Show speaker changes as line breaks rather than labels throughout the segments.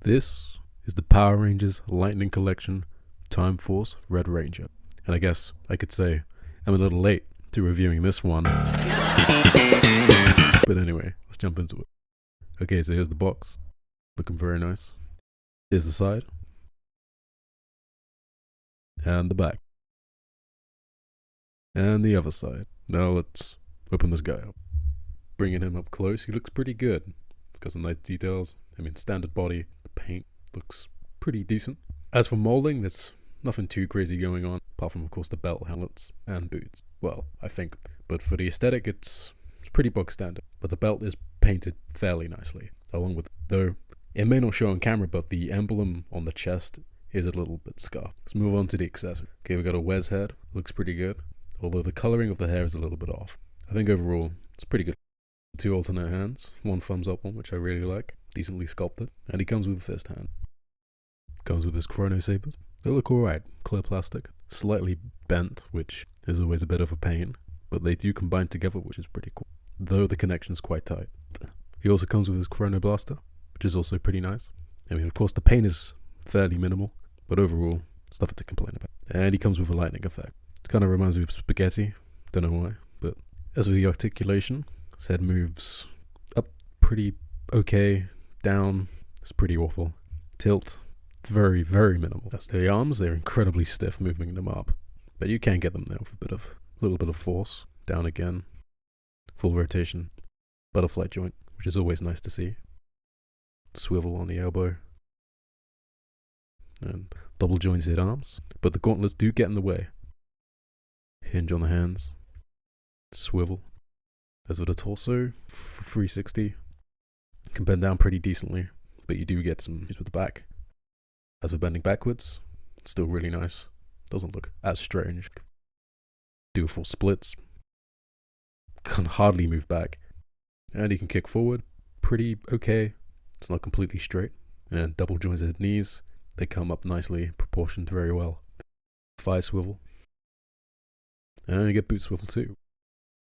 This is the Power Rangers Lightning Collection Time Force Red Ranger. And I guess I could say I'm a little late to reviewing this one. But anyway, let's jump into it. Okay, so here's the box. Looking very nice. Here's the side. And the back. And the other side. Now let's open this guy up. Bringing him up close, he looks pretty good. It's got some nice details. I mean, standard body. The paint looks pretty decent. As for molding, there's nothing too crazy going on, apart from, of course, the belt, helmets, and boots. Well, I think. But for the aesthetic, it's pretty bog standard. But the belt is painted fairly nicely, along with, though it may not show on camera, but the emblem on the chest is a little bit scarred. Let's move on to the accessory. Okay, we got a Wes head. Looks pretty good, although the coloring of the hair is a little bit off. I think overall, it's pretty good. 2 alternate hands, 1 thumbs up one, which I really like. Decently sculpted. And he comes with a fist hand. Comes with his chrono sabers. They look alright. Clear plastic. Slightly bent, which is always a bit of a pain. But they do combine together, which is pretty cool. Though the connection's quite tight. He also comes with his chrono blaster, which is also pretty nice. I mean, of course, the paint is fairly minimal. But overall, it's nothing to complain about. And he comes with a lightning effect. It kind of reminds me of Spaghetti. Don't know why. But as for the articulation, his head moves up pretty okay. Down, it's pretty awful. Tilt, very, very minimal. As to the arms, they're incredibly stiff moving them up. But you can get them there with a little bit of force. Down again. Full rotation. Butterfly joint, which is always nice to see. Swivel on the elbow. And double jointed arms. But the gauntlets do get in the way. Hinge on the hands. Swivel. As with the torso, 360. Can bend down pretty decently, but you do get some issues with the back. As for bending backwards, it's still really nice. Doesn't look as strange. Do full splits. Can hardly move back. And you can kick forward. Pretty okay. It's not completely straight. And double jointed knees. They come up nicely, proportioned very well. Thigh swivel. And you get boot swivel too.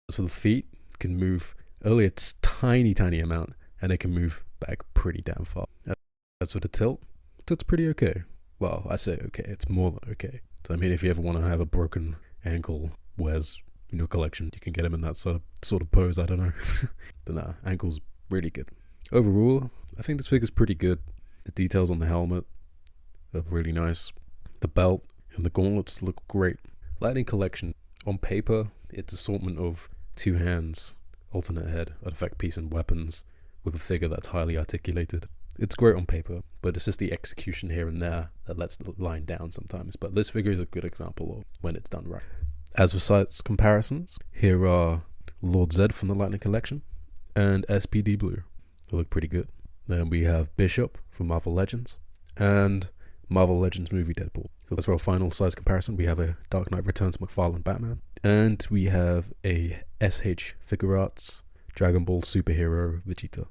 As for the feet, you can move only a tiny amount. And they can move back pretty damn far. As for the tilt, it's pretty okay. Well, I say okay, it's more than okay. So I mean, if you ever want to have a broken ankle Wes in your collection, you can get him in that sort of pose, I don't know. But nah, ankle's really good. Overall, I think this figure's pretty good. The details on the helmet are really nice. The belt and the gauntlets look great. Lightning collection, on paper, it's assortment of 2 hands, alternate head, artifact piece and weapons, with a figure that's highly articulated. It's great on paper, but it's just the execution here and there that lets the line down sometimes. But this figure is a good example of when it's done right. As for size comparisons, here are Lord Zed from the Lightning Collection and SPD Blue. They look pretty good. Then we have Bishop from Marvel Legends and Marvel Legends movie Deadpool. As for our final size comparison, we have a Dark Knight Returns McFarlane Batman, and we have a SH Figure Arts Dragon Ball superhero Vegeta.